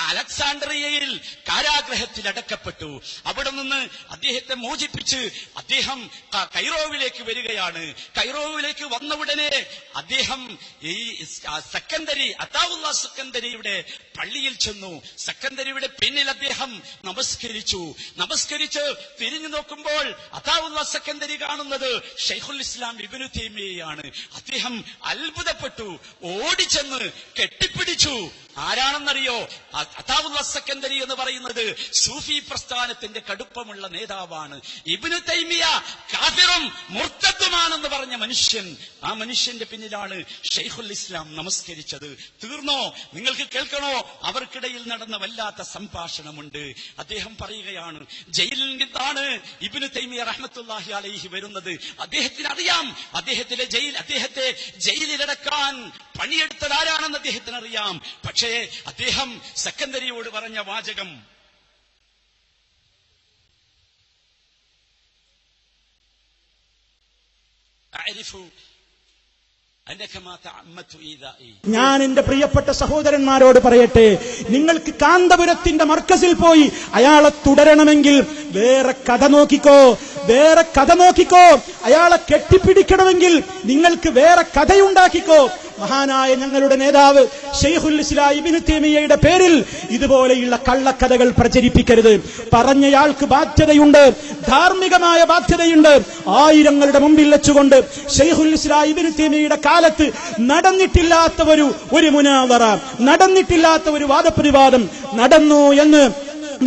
അലക്സാണ്ട്രിയയിൽ കാരാഗ്രഹത്തിൽ അടക്കപ്പെട്ടു. അവിടെ നിന്ന് അദ്ദേഹത്തെ മോചിപ്പിച്ച് അദ്ദേഹം കൈറോവിലേക്ക് വരികയാണ്. കൈറോവിലേക്ക് വന്ന ഉടനെ അദ്ദേഹം ഈ സെക്കന്ദരി അതാവുള്ള സെക്കന്ദരിയുടെ പള്ളിയിൽ ചെന്നു. സെക്കന്ദരിയുടെ പിന്നിൽ അദ്ദേഹം നമസ്കരിച്ച് തിരിഞ്ഞു നോക്കുമ്പോൾ അതാവുള്ള സെക്കന്ദരി കാണുന്നത് ഷൈഖുൽ ഇസ്ലാം ഇബ്നു തൈമിയയാണ്. അദ്ദേഹം അത്ഭുതപ്പെട്ടു, ഓടിച്ചെന്ന് കെട്ടിപ്പിടിച്ചു. ആരാണെന്നറിയോ? അതാവുള്ള സെക്കന്ദരി എന്ന് പറയുന്നത് സൂഫി പ്രസ്ഥാനത്തിന്റെ കടുപ്പമുള്ള നേതാവാണ്. ഇബ്നു തൈമിയ കാഫിറും മുർത്തദ്ദുമാണെന്ന് പറഞ്ഞ മനുഷ്യൻ. ആ മനുഷ്യന്റെ പിന്നിലാണ് ഷൈഖുൽ ഇസ്ലാം നമസ്കരിച്ചത്. തീർന്നോ? നിങ്ങൾക്ക് കേൾക്കണോ? അവർക്കിടയിൽ നടന്ന വല്ലാത്ത സംഭാഷണമുണ്ട്. അദ്ദേഹം പറയുകയാണ്, ജയിലിൽ നിന്നാണ് ഇബ്നു തൈമിയ റഹ്മത്തുള്ളാഹി അലൈഹി വരുന്നത്. അദ്ദേഹത്തിന് അറിയാം അദ്ദേഹത്തെ ജയിലിലടക്കാൻ പണിയെടുത്തത് ആരാണെന്ന് അദ്ദേഹത്തിന് അറിയാം. പക്ഷേ അദ്ദേഹം സെക്കന്ദരിയോട് പറഞ്ഞ വാചകം, ഞാൻ എന്റെ പ്രിയപ്പെട്ട സഹോദരന്മാരോട് പറയട്ടെ, നിങ്ങൾക്ക് കാന്തപുരത്തിന്റെ മർക്കസിൽ പോയി അയാളെ തുടരണമെങ്കിൽ വേറെ കഥ നോക്കിക്കോ. അയാളെ കെട്ടിപ്പിടിക്കണമെങ്കിൽ നിങ്ങൾക്ക് വേറെ കഥയുണ്ടാക്കിക്കോ. മഹാനായ ഞങ്ങളുടെ നേതാവ് ഷൈഖുൽ ഇസ്ലാം ഇബ്നു തൈമിയയുടെ പേരിൽ ഇതുപോലെയുള്ള കള്ളക്കഥകൾ പ്രചരിപ്പിക്കരുത്. പറഞ്ഞയാൾക്ക് ബാധ്യതയുണ്ട്, ധാർമ്മികമായ ബാധ്യതയുണ്ട്. ആയിരങ്ങളുടെ മുമ്പിൽ വെച്ചുകൊണ്ട് ഷൈഖുൽ ഇസ്ലാം ഇബ്നു തൈമിയയുടെ കാലത്ത് നടന്നിട്ടില്ലാത്ത ഒരു മുനാവറ, നടന്നിട്ടില്ലാത്ത ഒരു വാദപ്രതിവാദം നടന്നു എന്ന്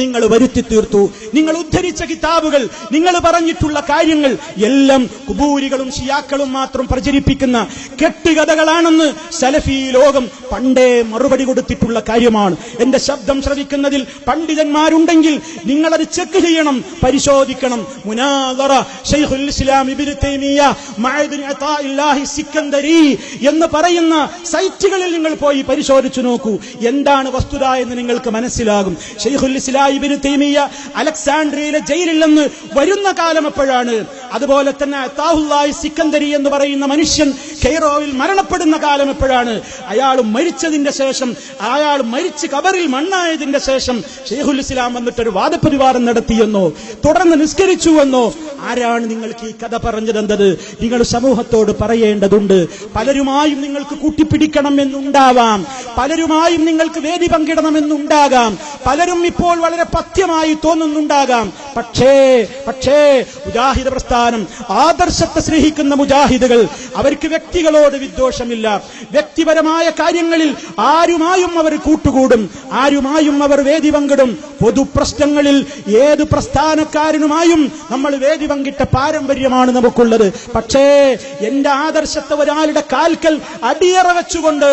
നിങ്ങൾ വരുത്തി തീർത്തു. നിങ്ങൾ ഉദ്ധരിച്ച കിതാബുകൾ, നിങ്ങൾ പറഞ്ഞിട്ടുള്ള കാര്യങ്ങൾ എല്ലാം കുബൂരികളും ഷിയാക്കളും മാത്രം പ്രചരിപ്പിക്കുന്ന കെട്ടുകഥകളാണെന്ന് സലഫി ലോകം പണ്ടേ മറുപടി കൊടുത്തിട്ടുള്ള കാര്യമാണ്. എന്റെ ശബ്ദം ശ്രവിക്കുന്നതിൽ പണ്ഡിതന്മാരുണ്ടെങ്കിൽ നിങ്ങളത് ചെക്ക് ചെയ്യണം, പരിശോധിക്കണം. മുനാദറ ഷൈഖുൽ ഇസ്ലാം ഇബ്നു തൈമിയ മഅദ് അതാഇല്ലാഹി സിക്കന്ദരി എന്ന് പറയുന്ന സൈറ്റുകളിൽ നിങ്ങൾ പോയി പരിശോധിച്ചു നോക്കൂ. എന്താണ് വസ്തുത എന്ന് നിങ്ങൾക്ക് മനസ്സിലാകും. ഷൈഖുൽ ഇസ്ലാം ഇബ്നു തൈമിയ അലക്സാണ്ട്രിയയിലെ ജയിലിൽ നിന്ന് വരുന്ന കാലം എപ്പോഴാണ്? അതുപോലെ തന്നെ അതാഉല്ലാഹി സിക്കന്ദരി എന്ന് പറയുന്ന മനുഷ്യൻ കൈറോയിൽ മരണപ്പെടുന്ന കാലം എപ്പോഴാണ്? അയാൾ മരിച്ചതിന്റെ ശേഷം, അയാൾ മരിച്ച് കബറിൽ മണ്ണായതിന്റെ ശേഷം ഷൈഖുൽ ഇസ്ലാം വന്നിട്ടൊരു വാദപരിവാദം നടത്തിയെന്നോ തുടർന്ന് നിസ്കരിച്ചുവെന്നോ ആരാണ് നിങ്ങൾക്ക് ഈ കഥ പറഞ്ഞതെന്നത് നിങ്ങൾ സമൂഹത്തോട് പറയേണ്ടതുണ്ട്. പലരുമായും നിങ്ങൾക്ക് കൂട്ടിപ്പിടിക്കണം എന്നുണ്ടാവാം, പലരുമായും നിങ്ങൾക്ക് വേദി പങ്കിടണമെന്നുണ്ടാകാം, പലരും ഇപ്പോൾ വളരെ പഥ്യമായി തോന്നുന്നുണ്ടാകാം. പക്ഷേ മുജാഹിദ് പ്രസ്ഥാനം, ആദർശത്തെ സ്നേഹിക്കുന്ന മുജാഹിദുകൾ, അവർക്ക് വ്യക്തികളോട് വിദ്വേഷമില്ല. വ്യക്തിപരമായ കാര്യങ്ങളിൽ ആരുമായും അവർ കൂട്ടുകൂടും, ആരുമായും അവർ വേദി പങ്കിടും. പൊതുപ്രശ്നങ്ങളിൽ ഏത് പ്രസ്ഥാനക്കാരനുമായും നമ്മൾ വേദി പങ്കിട്ട പാരമ്പര്യമാണ് നമുക്കുള്ളത്. പക്ഷേ എന്റെ ആദർശത്തെ ഒരാളുടെ കാൽക്കൽ അടിയറ വെച്ചുകൊണ്ട്,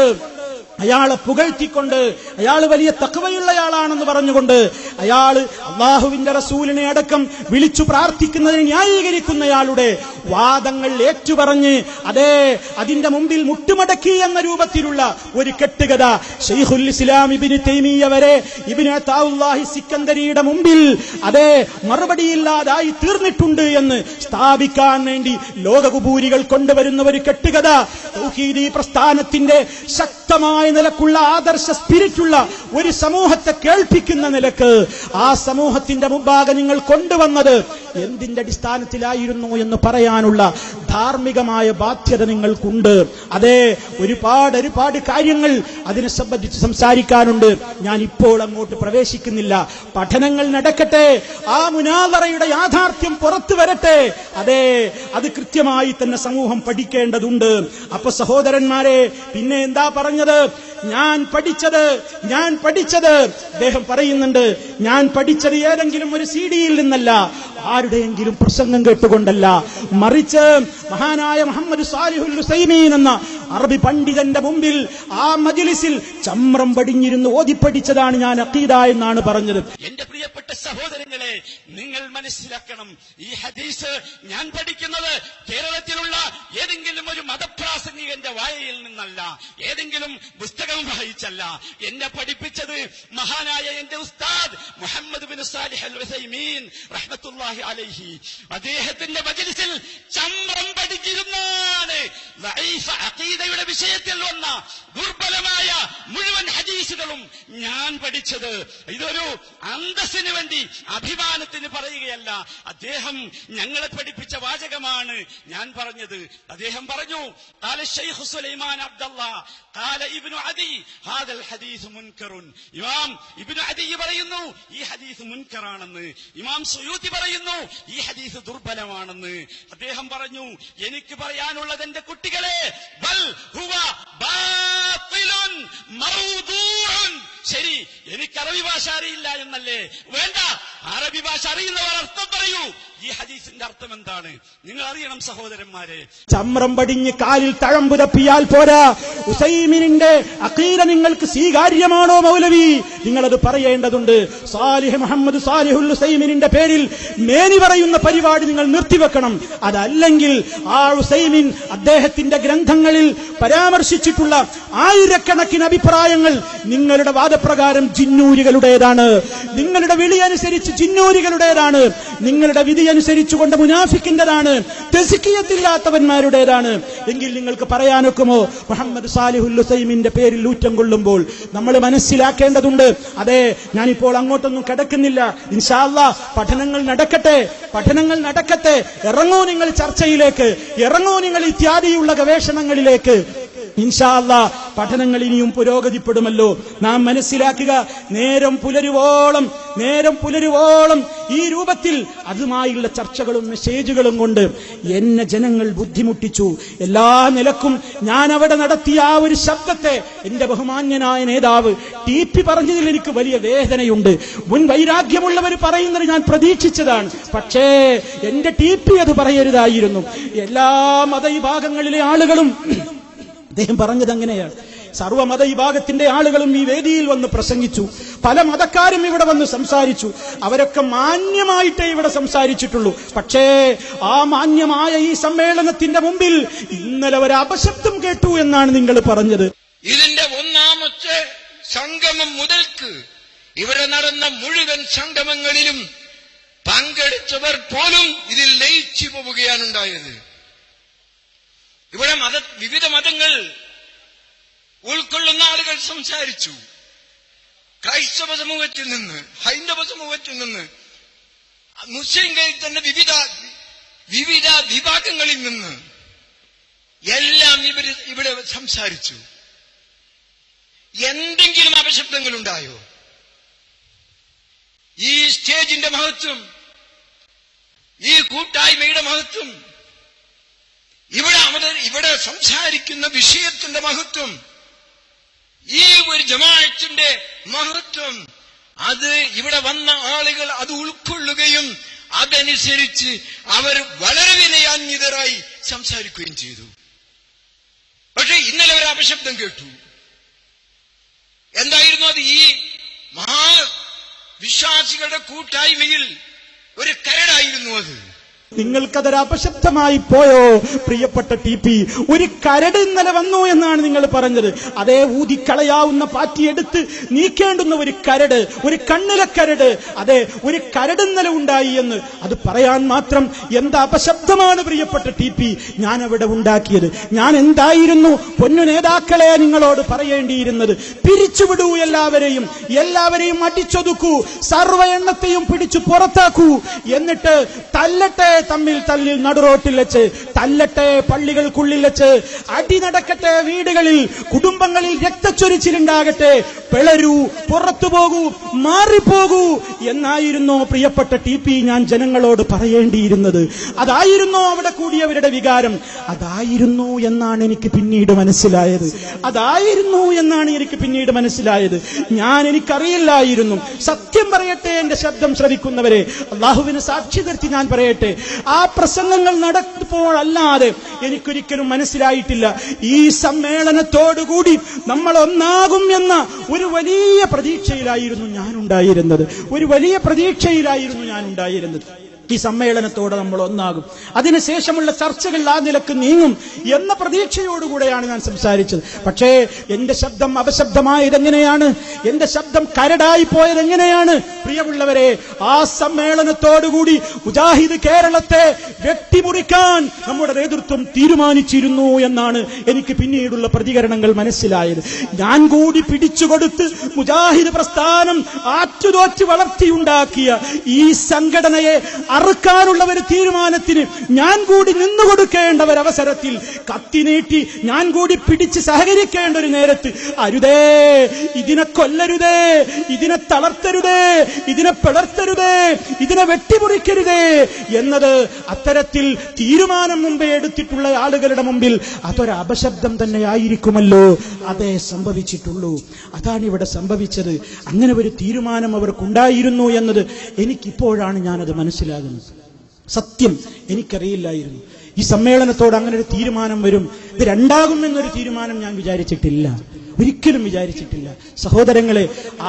അയാളെ പുകഴ്ത്തിക്കൊണ്ട്, അയാൾ വലിയ തഖ്വയുള്ളയാളാണെന്ന് പറഞ്ഞുകൊണ്ട്, അയാൾ അള്ളാഹുവിന്റെ റസൂലിനെ അടക്കം വിളിച്ചു പ്രാർത്ഥിക്കുന്നതിന് ന്യായീകരിക്കുന്നയാളുടെ വാദങ്ങൾ ഏറ്റുപറഞ്ഞ് അതിന്റെ മുമ്പിൽ മുട്ടുമടക്കി എന്ന രൂപത്തിലുള്ള ഒരു കെട്ടുകഥ ഷൈഖുൽ ഇസ്ലാം ഇബ്നു തൈമിയ വരെ ഇബ്നു അതാഉല്ലാഹി സിക്കന്ദരിയുടെ മുമ്പിൽ മറുപടിയില്ലാതായി തീർന്നിട്ടുണ്ട് എന്ന് സ്ഥാപിക്കാൻ വേണ്ടി ലോകകുബൂരികൾ കൊണ്ടുവരുന്ന ഒരു കെട്ടുകഥ തൗഹീദി പ്രസ്ഥാനത്തിന്റെ ശക്തമായ നിലക്കുള്ള ആദർശ സ്പിരിറ്റുള്ള ഒരു സമൂഹത്തെ കേൾപ്പിക്കുന്ന നിലക്ക് ആ സമൂഹത്തിന്റെ മുമ്പാകെ നിങ്ങൾ കൊണ്ടുവന്നത് എന്തിന്റെ അടിസ്ഥാനത്തിലായിരുന്നു എന്ന് പറയാനുള്ള ധാർമ്മികമായ ബാധ്യത നിങ്ങൾക്കുണ്ട്. ഒരുപാട് കാര്യങ്ങൾ അതിനെ സംബന്ധിച്ച് സംസാരിക്കാനുണ്ട്. ഞാൻ ഇപ്പോൾ അങ്ങോട്ട് പ്രവേശിക്കുന്നില്ല. പഠനങ്ങൾ നടക്കട്ടെ, ആ മുനാദറയുടെ യാഥാർത്ഥ്യം പുറത്തു വരട്ടെ. അത് കൃത്യമായി തന്നെ സമൂഹം പഠിക്കേണ്ടതുണ്ട്. അപ്പൊ സഹോദരന്മാരെ, പിന്നെ എന്താ പറഞ്ഞത്? ഞാൻ പഠിച്ചത് അദ്ദേഹം പറയുന്നുണ്ട്, ഞാൻ പഠിച്ചത് ഏതെങ്കിലും ഒരു സിഡിയിൽ നിന്നല്ല, ആരുടെയെങ്കിലും പ്രസംഗം കേട്ടുകൊണ്ടല്ല, മറിച്ച് മഹാനായ മുഹമ്മദ് സാലിഹുൽ ഉസൈമീൻ എന്ന അറബി പണ്ഡിതന്റെ മുമ്പിൽ ആ മജ്ലിസിൽ ചമ്രം പടിഞ്ഞിരുന്ന് ഓതിപ്പഠിച്ചതാണ് ഞാൻ അഖീദ എന്നാണ് പറഞ്ഞത്. എന്റെ പ്രിയപ്പെട്ട സഹോദരങ്ങളെ, നിങ്ങൾ മനസ്സിലാക്കണം, ഈ ഹദീസ് ഞാൻ പഠിക്കുന്നത് കേരളത്തിലുള്ള ഏതെങ്കിലും ഒരു മതപ്രാസംഗികന്റെ വായയിൽ നിന്നല്ല, ഏതെങ്കിലും പുസ്തകം വായിച്ചല്ല. എന്നെ പഠിപ്പിച്ചത് മഹാനായ എന്റെ ഉസ്താദ് മുഹമ്മദ് ബിൻ സാലിഹ് അൽ ഉസൈമീൻ റഹ്മത്തുള്ളാഹി അലൈഹി. അദ്ദേഹത്തിന്റെ മജ്ലിസിൽ ചമ്രം പഠിച്ചിരുന്നാണ് ദഈഫ അഖീദയുടെ വിഷയത്തിൽ വന്ന ദുർബലമായ മുഴുവൻ ഹദീസുകൾ വാക്കുകളും ഞാൻ പഠിച്ചത്. ഇതൊരു അന്തസ്സിന് വേണ്ടി അഭിമാനത്തിന് പറയുകയല്ല. അദ്ദേഹം ഞങ്ങളെ പഠിപ്പിച്ച വാചകമാണ് ഞാൻ പറഞ്ഞത്. അദ്ദേഹം പറഞ്ഞു, ഖാല ശൈഖ് സുലൈമാൻ അബ്ദുല്ലാഹ് ഖാല ഇബ്നു അദി ഹാദൽ ഹദീസ് മുൻകറുൻ. ഇമാം ഇബ്നു അദി പറയുന്നു ഈ ഹദീസ് മുൻകറാണെന്ന്. ഇമാം സുയൂത്തി പറയുന്നു ഈ ഹദീസ് ദുർബലമാണെന്ന്. അദ്ദേഹം പറഞ്ഞു, എനിക്ക് പറയാനുള്ളത് എന്റെ കുട്ടികളെ, ബൽ ഹുവ ബാത്തിലുൻ മൗദൂഉൻ. ശരി, എനിക്ക് അറബി ഭാഷ അറിയില്ല എന്നല്ലേ? വേണ്ട, അറബി ഭാഷ അറിയുന്നവർ അർത്ഥം പറയൂ. ഈ ഹദീസിന്റെ അർത്ഥം എന്താണ് നിങ്ങൾ അറിയണം സഹോദരന്മാരെ. ചമ്രം പടിഞ്ഞ് കാലിൽ തഴമ്പു തപ്പിയാൽ പോരാ. ഉസൈമിനിന്റെ അഖീദ നിങ്ങൾക്ക് സ്വീകാര്യമാണോ മൗലവി? നിങ്ങളത് പറയേണ്ടതുണ്ട്. സാലിഹ് മുഹമ്മദ് സാലിഹുൽ ഉസൈമിനിന്റെ പേരിൽ മേനി പറയുന്ന പരിപാടി നിങ്ങൾ നിർത്തിവെക്കണം. അതല്ലെങ്കിൽ ആ ഉസൈമിൻ അദ്ദേഹത്തിന്റെ ഗ്രന്ഥങ്ങളിൽ പരാമർശിച്ചിട്ടുള്ള ആയിരക്കണക്കിന് അഭിപ്രായങ്ങൾ നിങ്ങളുടെ വാദപ്രകാരം ജിന്നൂരികളുടേതാണ്. നിങ്ങളുടെ വിളി അനുസരിച്ച് ജിന്നൂരികളുടേതാണ്. നിങ്ങളുടെ വിധി അനുസരിച്ചുകൊണ്ട് മുനാഫിക്കിന്റേതാണ്, തെസ്കിയത്തില്ലാത്തവന്മാരുടേതാണ്. എങ്കിൽ നിങ്ങൾക്ക് പറയാനൊക്കുമോ? മുഹമ്മദ് സാലിഹുൽ ഉസൈമിന്റെ പേരിൽ ഊറ്റം കൊള്ളുമ്പോൾ നമ്മൾ മനസ്സിലാക്കേണ്ടതുണ്ട്. അതെ, ഞാനിപ്പോൾ അങ്ങോട്ടൊന്നും കിടക്കുന്നില്ല. ഇൻഷാ അല്ലാഹ് പഠനങ്ങൾ നടക്കട്ടെ. ഇറങ്ങൂ നിങ്ങൾ ചർച്ചയിലേക്ക്, ഇറങ്ങൂ നിങ്ങൾ ഇത്യാദിയുള്ള ഗവേഷണങ്ങളിലേക്ക്. ഇൻഷാ അല്ലാഹ് പഠനങ്ങൾ ഇനിയും പുരോഗതിപ്പെടുമല്ലോ. നാം മനസ്സിലാക്കുക, നേരം പുലരുവോളം ഈ രൂപത്തിൽ അതുമായുള്ള ചർച്ചകളും മെസ്സേജുകളും കൊണ്ട് എന്നെ ജനങ്ങൾ ബുദ്ധിമുട്ടിച്ചു. എല്ലാ നിലക്കും ഞാൻ അവിടെ നടത്തിയ ആ ഒരു ശബ്ദത്തെ എന്റെ ബഹുമാന്യനായ നേതാവ് TP പറഞ്ഞതിൽ എനിക്ക് വലിയ വേദനയുണ്ട്. മുൻ വൈരാഗ്യമുള്ളവർ പറയുന്നത് ഞാൻ പ്രതീക്ഷിച്ചതാണ്. പക്ഷേ എന്റെ TP അത് പറയരുതായിരുന്നു. എല്ലാ മതവിഭാഗങ്ങളിലെ ആളുകളും അദ്ദേഹം പറഞ്ഞത് അങ്ങനെയാണ്. സർവ്വമത വിഭാഗത്തിന്റെ ആളുകളും ഈ വേദിയിൽ വന്ന് പ്രസംഗിച്ചു. പല മതക്കാരും ഇവിടെ വന്ന് സംസാരിച്ചു. അവരൊക്കെ മാന്യമായിട്ടേ ഇവിടെ സംസാരിച്ചിട്ടുള്ളൂ. പക്ഷേ ആ മാന്യമായ ഈ സമ്മേളനത്തിന്റെ മുമ്പിൽ ഇന്നലെ ഒരു അപശബ്ദം കേട്ടു എന്നാണ് നിങ്ങൾ പറഞ്ഞത്. ഇതിന്റെ ഒന്നാമത്തെ സംഗമം മുതൽക്ക് ഇവിടെ നടന്ന മുഴുവൻ സംഗമങ്ങളിലും പങ്കെടുത്തവർ പോലും ഇതിൽ ലയിച്ചു പോവുകയാണുണ്ടായത്. ഇവിടെ വിവിധ മതങ്ങൾ ഉൾക്കൊള്ളുന്ന ആളുകൾ സംസാരിച്ചു. ക്രൈസ്തവ സമൂഹത്തിൽ നിന്ന്, ഹൈന്ദവ സമൂഹത്തിൽ നിന്ന്, മുസ്ലിംകളിൽ തന്നെ വിവിധ വിഭാഗങ്ങളിൽ നിന്ന് എല്ലാം ഇവിടെ സംസാരിച്ചു. എന്തെങ്കിലും അപശബ്ദങ്ങളുണ്ടായോ? ഈ സ്റ്റേജിന്റെ മഹത്വം, ഈ കൂട്ടായ്മയുടെ മഹത്വം, ഇവിടെ സംസാരിക്കുന്ന വിഷയത്തിന്റെ മഹത്വം, ഈ ഒരു ജമാഅത്തിന്റെ മഹത്വം, അത് ഇവിടെ വന്ന ആളുകൾ അത് ഉൾക്കൊള്ളുകയും അതനുസരിച്ച് അവർ വളരെ വിനയാന്വിതരായി സംസാരിക്കുകയും ചെയ്തു. പക്ഷെ ഇന്നലെ ഒരു അപശബ്ദം കേട്ടു. എന്തായിരുന്നു അത്? ഈ മഹാവിശ്വാസികളുടെ കൂട്ടായ്മയിൽ ഒരു കരടായിരുന്നു അത്. നിങ്ങൾക്കതൊരു അപശബ്ദമായി പോയോ പ്രിയപ്പെട്ട TP? ഒരു കരട് ഇന്നലെ വന്നു എന്നാണ് നിങ്ങൾ പറഞ്ഞത്. അതേ ഊതിക്കളയാവുന്ന പാറ്റിയെടുത്ത് നീക്കേണ്ടുന്ന ഒരു കരട്, ഒരു കണ്ണിലെ കരട്, അതെ ഒരു കരട് ഇന്നലെ ഉണ്ടായി എന്ന് അത് പറയാൻ മാത്രം എന്താ അപശബ്ദമാണ് പ്രിയപ്പെട്ട TP ഞാൻ അവിടെ ഉണ്ടാക്കിയത്. ഞാൻ എന്തായിരുന്നു പൊന്നു നേതാക്കളെ നിങ്ങളോട് പറയേണ്ടിയിരുന്നത്? പിരിച്ചുവിടൂ, എല്ലാവരെയും അടിച്ചൊതുക്കൂ, സർവ്വ എണ്ണത്തെയും പിടിച്ചു പുറത്താക്കൂ, എന്നിട്ട് തല്ലട്ടെ, തമ്മിൽ തല്ലിൽ നടുറോട്ടിൽ വെച്ച് തല്ലട്ടെ, പള്ളികൾക്കുള്ളിൽ വെച്ച് അടി നടക്കട്ടെ, വീടുകളിൽ കുടുംബങ്ങളിൽ രക്തച്ചൊരിച്ചിലുണ്ടാകട്ടെ, പിളരൂ, പുറത്തു പോകൂ, മാറിപ്പോകൂ എന്നായിരുന്നോ പ്രിയപ്പെട്ട TP ഞാൻ ജനങ്ങളോട് പറയേണ്ടിയിരുന്നത്? അതായിരുന്നോ അവിടെ കൂടിയവരുടെ വികാരം? അതായിരുന്നു എന്നാണ് എനിക്ക് പിന്നീട് മനസ്സിലായത്. എനിക്കറിയില്ലായിരുന്നു. സത്യം പറയട്ടെ, എന്റെ ശബ്ദം ശ്രവിക്കുന്നവരെ, അള്ളാഹുവിന് സാക്ഷി നിർത്തി ഞാൻ പറയട്ടെ, ആ പ്രസംഗങ്ങൾ നടത്തുമ്പോഴല്ലാതെ എനിക്കൊരിക്കലും മനസ്സിലായിട്ടില്ല ഈ സമ്മേളനത്തോടുകൂടി നമ്മൾ ഒന്നാകും എന്ന ഒരു വലിയ പ്രതീക്ഷയിലായിരുന്നു ഞാൻ ഉണ്ടായിരുന്നത്. ഈ സമ്മേളനത്തോടെ നമ്മൾ ഒന്നാകും, അതിനുശേഷമുള്ള ചർച്ചകൾ ആ നിലക്ക് നീങ്ങും എന്ന പ്രതീക്ഷയോടുകൂടെയാണ് ഞാൻ സംസാരിച്ചത്. പക്ഷേ എന്റെ ശബ്ദം അപശബ്ദമായത് എങ്ങനെയാണ്? എന്റെ ശബ്ദം കരടായി പോയത് എങ്ങനെയാണ്? പ്രിയമുള്ളവരെ, ആ സമ്മേളനത്തോടുകൂടി മുജാഹിദ് കേരളത്തെ വെട്ടിമുറിക്കാൻ നമ്മുടെ നേതൃത്വം തീരുമാനിച്ചിരുന്നു എന്നാണ് എനിക്ക് പിന്നീടുള്ള പ്രതികരണങ്ങൾ മനസ്സിലായത്. ഞാൻ കൂടി പിടിച്ചുകൊടുത്ത് മുജാഹിദ് പ്രസ്ഥാനം ആറ്റുതോറ്റ് വളർത്തിയുണ്ടാക്കിയ ഈ സംഘടനയെ അറുക്കാനുള്ള ഒരു തീരുമാനത്തിന് ഞാൻ കൂടി നിന്നുകൊടുക്കേണ്ട ഒരവസരത്തിൽ കത്തി നീട്ടി ഞാൻ കൂടി പിടിച്ച് സഹകരിക്കേണ്ട ഒരു നേരത്ത് അരുതേ, ഇതിനെ കൊല്ലരുതേ, ഇതിനെ തളർത്തരുതേ, ഇതിനെ പിളർത്തരുതേ, ഇതിനെ വെട്ടിമുറിക്കരുതേ എന്നത് അത്തരത്തിൽ തീരുമാനം മുമ്പേ എടുത്തിട്ടുള്ള ആളുകളുടെ മുമ്പിൽ അതൊരു അപശബ്ദം തന്നെ ആയിരിക്കുമല്ലോ. അതേ സംഭവിച്ചിട്ടുള്ളൂ. അതാണ് ഇവിടെ സംഭവിച്ചത്. അങ്ങനെ ഒരു തീരുമാനം അവർക്കുണ്ടായിരുന്നു എന്നത് എനിക്കിപ്പോഴാണ് ഞാനത് മനസ്സിലാകുന്നത്. സത്യം എനിക്കറിയില്ലായിരുന്നു. ഈ സമ്മേളനത്തോട് അങ്ങനെ ഒരു തീരുമാനം വരും, ഇത് രണ്ടാകുമെന്നൊരു തീരുമാനം ഞാൻ വിചാരിച്ചിട്ടില്ല, ഒരിക്കലും വിചാരിച്ചിട്ടില്ല. സഹോദരങ്ങളെ,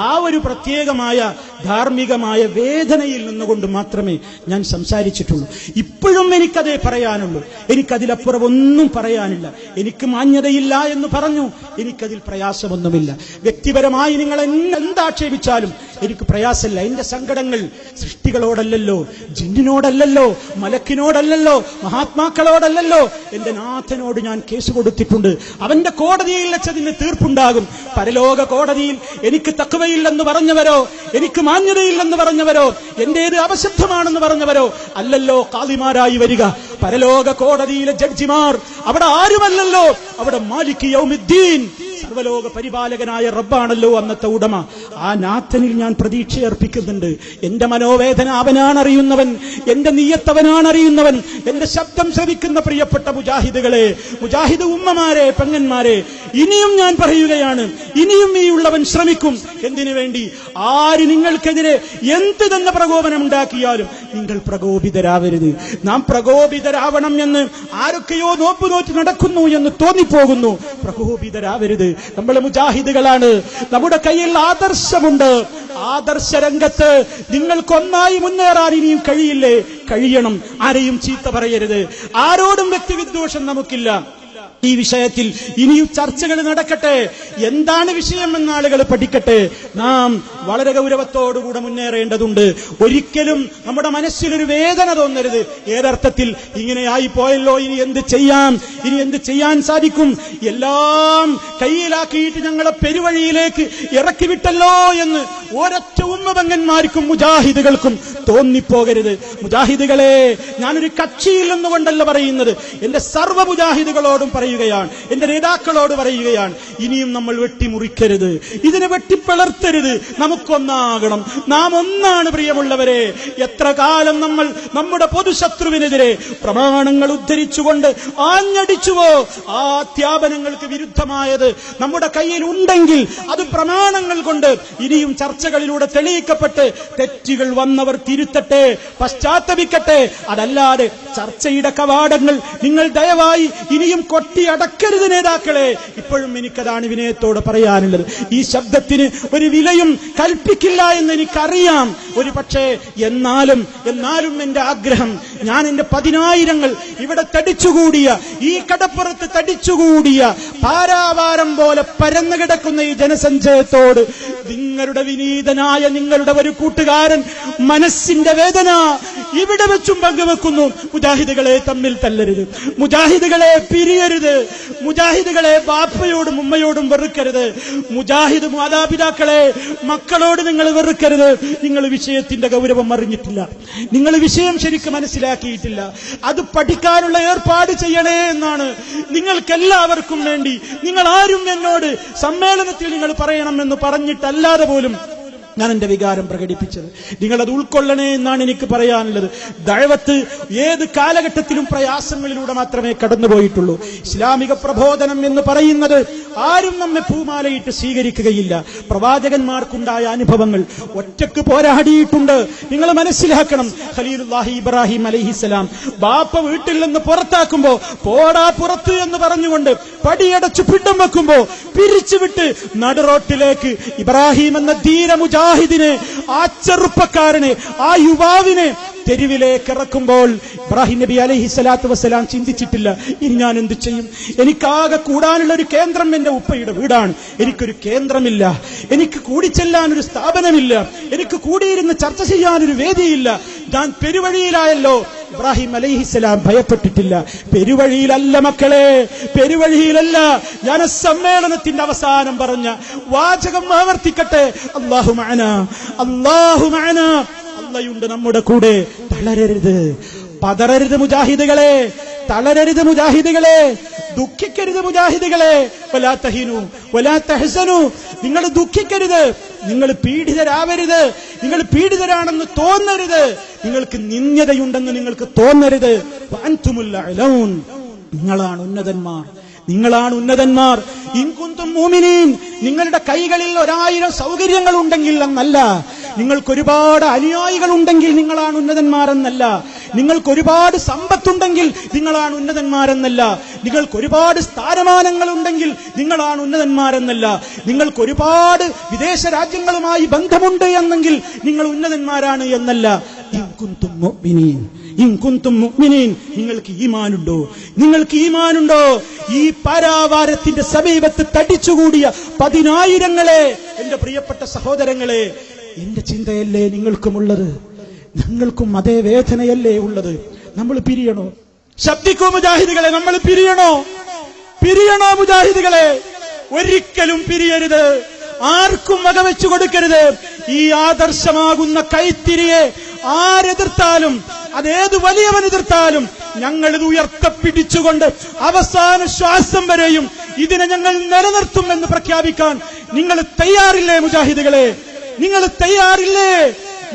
ആ ഒരു പ്രത്യേകമായ ധാർമ്മികമായ വേദനയിൽ നിന്നുകൊണ്ട് മാത്രമേ ഞാൻ സംസാരിച്ചിട്ടുള്ളൂ. ഇപ്പോഴും എനിക്കതേ പറയാനുള്ളൂ. എനിക്കതിലപ്പുറം ഒന്നും പറയാനില്ല. എനിക്ക് മാന്യതയില്ല എന്ന് പറഞ്ഞു, എനിക്കതിൽ പ്രയാസമൊന്നുമില്ല. വ്യക്തിപരമായി നിങ്ങൾ എന്താക്ഷേപിച്ചാലും എനിക്ക് പ്രയാസമില്ല. എന്റെ സങ്കടങ്ങൾ സൃഷ്ടികളോടല്ലല്ലോ, ജിന്നിനോടല്ലല്ലോ, മലക്കിനോടല്ലല്ലോ, മഹാത്മാക്കളോടല്ലല്ലോ, എന്റെ നാഥനോട് ഞാൻ കേസ് കൊടുത്തിട്ടുണ്ട്. അവന്റെ കോടതിയിൽ വെച്ചതിന് തീർപ്പുണ്ടാകും. പരലോക കോടതിയിൽ എനിക്ക് തഖ്വയില്ലെന്ന് പറഞ്ഞവരോ, എനിക്ക് മാന്യതയില്ലെന്ന് പറഞ്ഞവരോ, എന്റേത് അപശബ്ദമാണെന്ന് പറഞ്ഞവരോ അല്ലല്ലോ ഖാദിമാരായി വരിക. പരലോക കോടതിയിലെ ജഡ്ജിമാർ അവിടെ ആരുമല്ലല്ലോ, അവിടെ മാലിക് യൗമിദ്ദീൻ, സർവലോക പരിപാലകനായ റബ്ബാണല്ലോ അന്നത്തെ ഉടമ. ആ നാഥനിൽ ഞാൻ പ്രതീക്ഷയർപ്പിക്കുന്നുണ്ട്. എന്റെ മനോവേദന അവനാണ് അറിയുന്നവൻ, എന്റെ നിയ്യത്ത് അവനാണ് അറിയുന്നവൻ. എന്റെ ശബ്ദം ശ്രവിക്കുന്ന പ്രിയപ്പെട്ട മുജാഹിദുകളെ, മുജാഹിദ് ഉമ്മമാരെ, പെങ്ങന്മാരെ, ഇനിയും ഞാൻ പറയുകയാണ്, ഇനിയും ഈ ഉള്ളവൻ ശ്രമിക്കും. എന്തിനു വേണ്ടി? ആര് നിങ്ങൾക്കെതിരെ എന്ത് തന്നെ പ്രകോപനം ഉണ്ടാക്കിയാലും നിങ്ങൾ പ്രകോപിതരാവരുത്. നാം പ്രകോപിതരാവണം എന്ന് ആരൊക്കെയോ നോറ്റ് നടക്കുന്നു എന്ന് തോന്നിപ്പോകുന്നു. പ്രകോപിതരാവരുത്. നമ്മൾ മുജാഹിദുകളാണ്. നമ്മുടെ കയ്യിൽ ആദർശമുണ്ട്. ആദർശ രംഗത്ത് നിങ്ങൾക്കൊന്നായി മുന്നേറാൻ ഇനിയും കഴിയില്ലേ? കഴിയണം. ആരെയും ചീത്ത പറയരുത്. ആരോടും വ്യക്തിവിദ്വേഷം നമുക്കില്ല. ഈ വിഷയത്തിൽ ഇനിയും ചർച്ചകൾ നടക്കട്ടെ. എന്താണ് വിഷയമെന്ന് ആളുകൾ പഠിക്കട്ടെ. നാം വളരെ ഗൗരവത്തോടുകൂടെ മുന്നേറേണ്ടതുണ്ട്. ഒരിക്കലും നമ്മുടെ മനസ്സിലൊരു വേദന തോന്നരുത്. ഏതർത്ഥത്തിൽ? ഇങ്ങനെയായി പോയല്ലോ, ഇനി എന്ത് ചെയ്യാം, ഇനി എന്ത് ചെയ്യാൻ സാധിക്കും, എല്ലാം കയ്യിലാക്കിയിട്ട് ഞങ്ങളെ പെരുവഴിയിലേക്ക് ഇറക്കി വിട്ടല്ലോ എന്ന് ഒരൊറ്റ ഉമ്മപെങ്ങന്മാർക്കും മുജാഹിദുകൾക്കും തോന്നിപ്പോകരുത്. മുജാഹിദുകളെ, ഞാനൊരു കക്ഷിയിൽ നിന്നുകൊണ്ടല്ല പറയുന്നത്, എന്റെ സർവ്വ മുജാഹിദുകളോടും പറയുകയാണ്, എന്റെ നേതാക്കളോട് പറയുകയാണ്, ഇനിയും നമ്മൾ വെട്ടിമുറിക്കരുത്, ഇതിനെ വെട്ടിപ്പിളർത്തരുത്. നമുക്കൊന്നാകണം. നാം ഒന്നാണ് പ്രിയമുള്ളവരെ. എത്ര കാലം നമ്മൾ നമ്മുടെ പൊതുശത്രുവിനെതിരെ പ്രമാണങ്ങൾ ഉദ്ധരിച്ചുകൊണ്ട് ആഞ്ഞടിച്ചുവോ, ആ അധ്യാപനങ്ങൾക്ക് വിരുദ്ധമായത് നമ്മുടെ കയ്യിൽ ഉണ്ടെങ്കിൽ അത് പ്രമാണങ്ങൾ കൊണ്ട് ഇനിയും ചർച്ചകളിലൂടെ തെളിയിക്കപ്പെട്ട് തെറ്റുകൾ വന്നവർ തിരുത്തട്ടെ, പശ്ചാത്തപിക്കട്ടെ. അതല്ലാതെ ചർച്ചയുടെ കവാടങ്ങൾ നിങ്ങൾ ദയവായി ഇനിയും കൊട്ടിയടക്കരുത് നേതാക്കളെ. ഇപ്പോഴും എനിക്കതാണ് വിനയത്തോട് പറയാനുള്ളത്. ഈ ശബ്ദത്തിന് ഒരു വിലയും കൽപ്പിക്കില്ല എന്ന് എനിക്കറിയാം. ഒരു പക്ഷേ എന്നാലും എന്റെ ആഗ്രഹം, ഞാൻ എന്റെ 10,000 ഇവിടെ തടിച്ചുകൂടിയ, ഈ കടപ്പുറത്ത് തടിച്ചുകൂടിയ പാരാവാരം പോലെ പരന്നു കിടക്കുന്ന ഈ ജനസഞ്ചയത്തോട് നിങ്ങളുടെ വിനീതനായ നിങ്ങളുടെ ഒരു കൂട്ടുകാരൻ മനസ്സിന്റെ വേദന ഇവിടെ വെച്ചും പങ്കുവെക്കുന്നു. മുജാഹിദുകളെ തമ്മിൽ തല്ലരുത്, മുജാഹിദുകളെ പിരിയരുത്, മുജാഹിദുകളെ ബാപ്പയോടും ഉമ്മയോടും വെറുക്കരുത്, മുജാഹിദ് മാതാപിതാക്കളെ മക്കളോട് നിങ്ങൾ വെറുക്കരുത്. നിങ്ങൾ വിഷയത്തിന്റെ ഗൗരവം അറിഞ്ഞിട്ടില്ല, നിങ്ങൾ വിഷയം ശരിക്കും മനസ്സിലാക്കിയിട്ടില്ല. അത് പഠിക്കാനുള്ള ഏർപ്പാട് ചെയ്യണേ എന്നാണ് നിങ്ങൾക്കെല്ലാവർക്കും വേണ്ടി. നിങ്ങൾ ആരും എന്നോട് സമ്മേളനത്തിൽ നിങ്ങൾ പറയണമെന്ന് പറഞ്ഞിട്ടല്ലാതെ പോലും ഞാൻ എന്റെ വികാരം പ്രകടിപ്പിച്ചത്. നിങ്ങളത് ഉൾക്കൊള്ളണേ എന്നാണ് എനിക്ക് പറയാനുള്ളത്. ദഅവത്ത് ഏത് കാലഘട്ടത്തിലും പ്രയാസങ്ങളിലൂടെ മാത്രമേ കടന്നുപോയിട്ടുള്ളൂ. ഇസ്ലാമിക പ്രബോധനം എന്ന് പറയുന്നത് ആരും നമ്മെ പൂമാലയിട്ട് സ്വീകരിക്കുകയില്ല. പ്രവാചകന്മാർക്കുണ്ടായ അനുഭവങ്ങൾ ഒറ്റക്ക് പോരാടിയിട്ടുണ്ട്. നിങ്ങൾ മനസ്സിലാക്കണം. ഖലീലുല്ലാഹി ഇബ്രാഹിം അലൈഹിസ്സലാം ബാപ്പ വീട്ടിൽ നിന്ന് പുറത്താക്കുമ്പോ പോടാ പുറത്ത് എന്ന് പറഞ്ഞുകൊണ്ട് പടിയടച്ചു പിണ്ടം വെക്കുമ്പോ പിരിച്ചുവിട്ട് നടുറോട്ടിലേക്ക് ഇബ്രാഹിം എന്ന ധീര മുജാഹിദിനെ, ആ ചെറുപ്പക്കാരനെ, ആ യുവാവിനെ തെരുവിലേക്ക് ഇറക്കുമ്പോൾ ഇബ്രാഹിം നബി അലൈഹി സ്വലാത്തു വസ്സലാം ചിന്തിച്ചിട്ടില്ല, ഇനി ഞാൻ എന്ത് ചെയ്യും? എനിക്കാകെ കൂടാനുള്ള ഒരു കേന്ദ്രം എന്റെ ഉപ്പയുടെ വീടാണ്. എനിക്കൊരു കേന്ദ്രമില്ല, എനിക്ക് കൂടിച്ചെല്ലാൻ ഒരു സ്ഥാപനമില്ല, എനിക്ക് കൂടിയിരുന്ന് ചർച്ച ചെയ്യാനൊരു വേദിയില്ല. ഞാൻ പെരുവഴിയിലായല്ലോ. ഇബ്രാഹിം അലൈഹിസ്സലാം ഭയപ്പെട്ടിട്ടില്ല. പെരുവഴിയിലല്ല മക്കളെ, പെരുവഴിയിലല്ല. ഞാൻ സമ്മേളനത്തിന്റെ അവസാനം പറഞ്ഞ വാചകം ആവർത്തിക്കട്ടെ, അല്ലാഹു മഅനാ, അല്ലാഹു മഅനാ. അല്ലാഹുണ്ട് നമ്മുടെ കൂടെ. തളരരുത്, പതറരുത് മുജാഹിദുകളെ, തളരരുത് മുജാഹിദുകളെ, ദുഃഖിക്കരുത് മുജാഹിദുകളെ. വലാ തഹീനു വലാ തഹ്സനു, നിങ്ങൾ ദുഃഖിക്കരുത്, നിങ്ങൾ പീഡിതരാവരുത്, നിങ്ങൾ പീഡിതരാണെന്ന് തോന്നരുത്, നിങ്ങൾക്ക് നിന്ദ്യതയുണ്ടെന്ന് നിങ്ങൾക്ക് തോന്നരുത്. വഅൻതുമുൽ അഅലൗൻ, നിങ്ങളാണ് ഉന്നതന്മാർ, നിങ്ങളാണ് ഉന്നതന്മാർ. ഇൻ കുന്തും മുഅ്മിനീൻ, നിങ്ങളുടെ കൈകളിൽ 1000 സൗകര്യങ്ങൾ ഉണ്ടെങ്കിൽ എന്നല്ല, നിങ്ങൾക്ക് ഒരുപാട് അനുയായികൾ ഉണ്ടെങ്കിൽ നിങ്ങളാണ് ഉന്നതന്മാരെന്നല്ല, നിങ്ങൾക്ക് ഒരുപാട് സമ്പത്തുണ്ടെങ്കിൽ നിങ്ങളാണ് ഉന്നതന്മാരെന്നല്ല, നിങ്ങൾക്ക് ഒരുപാട് സ്ഥാനമാനങ്ങൾ ഉണ്ടെങ്കിൽ നിങ്ങളാണ് ഉന്നതന്മാരെന്നല്ല, നിങ്ങൾക്ക് ഒരുപാട് വിദേശ രാജ്യങ്ങളുമായി ബന്ധമുണ്ട് എന്നെങ്കിൽ നിങ്ങൾ ഉന്നതന്മാരാണ് എന്നല്ല. ഇൻ കുന്തും മുഅ്മിനീൻ, ഇൻ കുന്തും മുഅ്മിനീൻ, നിങ്ങൾക്ക് ഈമാനുണ്ടോ? നിങ്ങൾക്ക് ഈമാനുണ്ടോ? ഈ പാരാവാരത്തിന്റെ സമീപത്ത് തടിച്ചുകൂടിയ 10,000-ങ്ങളെ, എന്റെ പ്രിയപ്പെട്ട സഹോദരങ്ങളെ, എന്റെ ചിന്തയല്ലേ നിങ്ങൾക്കുമുള്ളത്? ഞങ്ങൾക്കും അതേ വേദനയല്ലേ ഉള്ളത്? നമ്മൾ പിരിയണോ? ശബ്ദിക്കൂ മുജാഹിദുകളെ, നമ്മൾ പിരിയണോ? പിരിയണോ മുജാഹിദുകളെ? ഒരിക്കലും പിരിയരുത്, ആർക്കും വകവെച്ചു കൊടുക്കരുത്. ഈ ആദർശമാകുന്ന കൈത്തിരിയെ ആരെതിർത്താലും, അതേത് വലിയവൻ എതിർത്താലും, ഞങ്ങൾ ഇത് ഉയർത്തപ്പിടിച്ചുകൊണ്ട് അവസാന ശ്വാസം വരെയും ഇതിനെ ഞങ്ങൾ നിലനിർത്തുമെന്ന് പ്രഖ്യാപിക്കാൻ നിങ്ങൾ തയ്യാറില്ലേ മുജാഹിദുകളെ? നിങ്ങൾ തയ്യാറില്ലേ?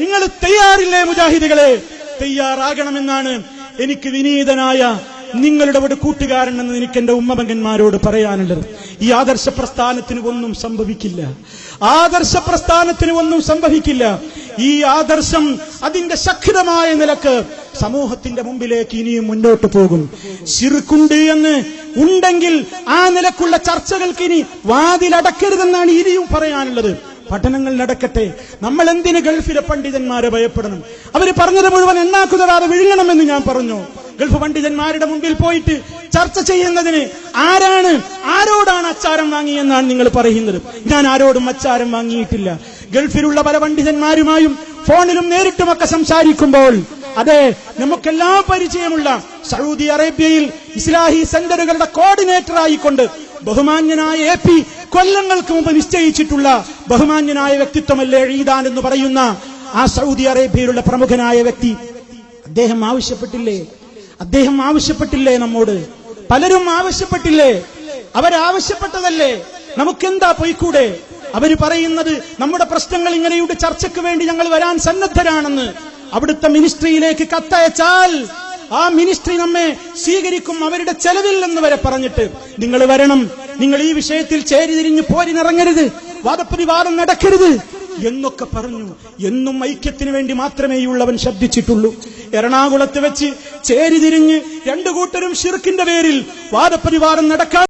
നിങ്ങൾ തയ്യാറില്ലേ മുജാഹിദുകളെ? തയ്യാറാകണമെന്നാണ് എനിക്ക് വിനീതനായ നിങ്ങളുടെ ഒരു കൂട്ടുകാരൻ എന്ന് എനിക്ക് എന്റെ ഉമ്മമകന്മാരോട് പറയാനുള്ളത്. ഈ ആദർശ പ്രസ്ഥാനത്തിന് ഒന്നും സംഭവിക്കില്ല, ആദർശ പ്രസ്ഥാനത്തിന് ഒന്നും സംഭവിക്കില്ല. ഈ ആദർശം അതിന്റെ ശക്തമായ നിലക്ക് സമൂഹത്തിന്റെ മുമ്പിലേക്ക് ഇനിയും മുന്നോട്ട് പോകും. ശിർക്കുണ്ട് എന്ന് ഉണ്ടെങ്കിൽ ആ നിലക്കുള്ള ചർച്ചകൾക്ക് ഇനി വാതിലടക്കരുതെന്നാണ് ഇനിയും പറയാനുള്ളത്. പഠനങ്ങൾ നടക്കട്ടെ. നമ്മൾ എന്തിന് ഗൾഫിലെ പണ്ഡിതന്മാരെ ഭയപ്പെടണം? അവര് പറഞ്ഞത് മുഴുവൻ എണ്ണാക്കുതരാതെ വിഴുങ്ങണമെന്ന് ഞാൻ പറഞ്ഞു. ഗൾഫ് പണ്ഡിതന്മാരുടെ മുമ്പിൽ പോയിട്ട് ചർച്ച ചെയ്യുന്നതിന് ആരോടാണ് അച്ചാരം വാങ്ങിയെന്നാണ് നിങ്ങൾ പറയുന്നത്? ഞാൻ ആരോടും അച്ചാരം വാങ്ങിയിട്ടില്ല. ഗൾഫിലുള്ള പല പണ്ഡിതന്മാരുമായും ഫോണിലും നേരിട്ടുമൊക്കെ സംസാരിക്കുമ്പോൾ, അതെ, നമുക്കെല്ലാം പരിചയമുള്ള സൗദി അറേബ്യയിൽ ഇസ്ലാഹി സെന്ററുകളുടെ കോർഡിനേറ്റർ ആയിക്കൊണ്ട് ബഹുമാന്യനായ AP കൊല്ലങ്ങൾക്ക് മുമ്പ് നിശ്ചയിച്ചിട്ടുള്ള ബഹുമാന്യനായ വ്യക്തിത്വമല്ലേ ഈദാൻ എന്ന് പറയുന്ന ആ സൗദി അറേബ്യയിലുള്ള പ്രമുഖനായ വ്യക്തി, അദ്ദേഹം ആവശ്യപ്പെട്ടില്ലേ നമ്മോട്? പലരും ആവശ്യപ്പെട്ടില്ലേ? അവരാവശ്യപ്പെട്ടതല്ലേ? നമുക്കെന്താ പോയിക്കൂടെ? അവര് പറയുന്നത് നമ്മുടെ പ്രശ്നങ്ങൾ ഇങ്ങനെയുടെ ചർച്ചയ്ക്ക് വേണ്ടി ഞങ്ങൾ വരാൻ സന്നദ്ധരാണെന്ന്. അവിടുത്തെ മിനിസ്ട്രിയിലേക്ക് കത്തയച്ചാൽ ആ മിനിസ്ട്രി നമ്മെ സ്വീകരിക്കും, അവരുടെ ചെലവിൽ എന്ന് വരെ പറഞ്ഞിട്ട് നിങ്ങൾ വരണം, നിങ്ങൾ ഈ വിഷയത്തിൽ ചേരിതിരിഞ്ഞ് പോരിനിറങ്ങരുത്, വാദപ്രതിവാദം നടക്കരുത് എന്നൊക്കെ പറഞ്ഞു. എന്നും ഐക്യത്തിന് വേണ്ടി മാത്രമേ ഈ ഉള്ളവൻ ശബ്ദിച്ചിട്ടുള്ളൂ. എറണാകുളത്ത് വെച്ച് ചേരിതിരിഞ്ഞ് 2 കൂട്ടരും ശിർക്കിന്റെ പേരിൽ വാദപ്രതിവാദം നടക്കാൻ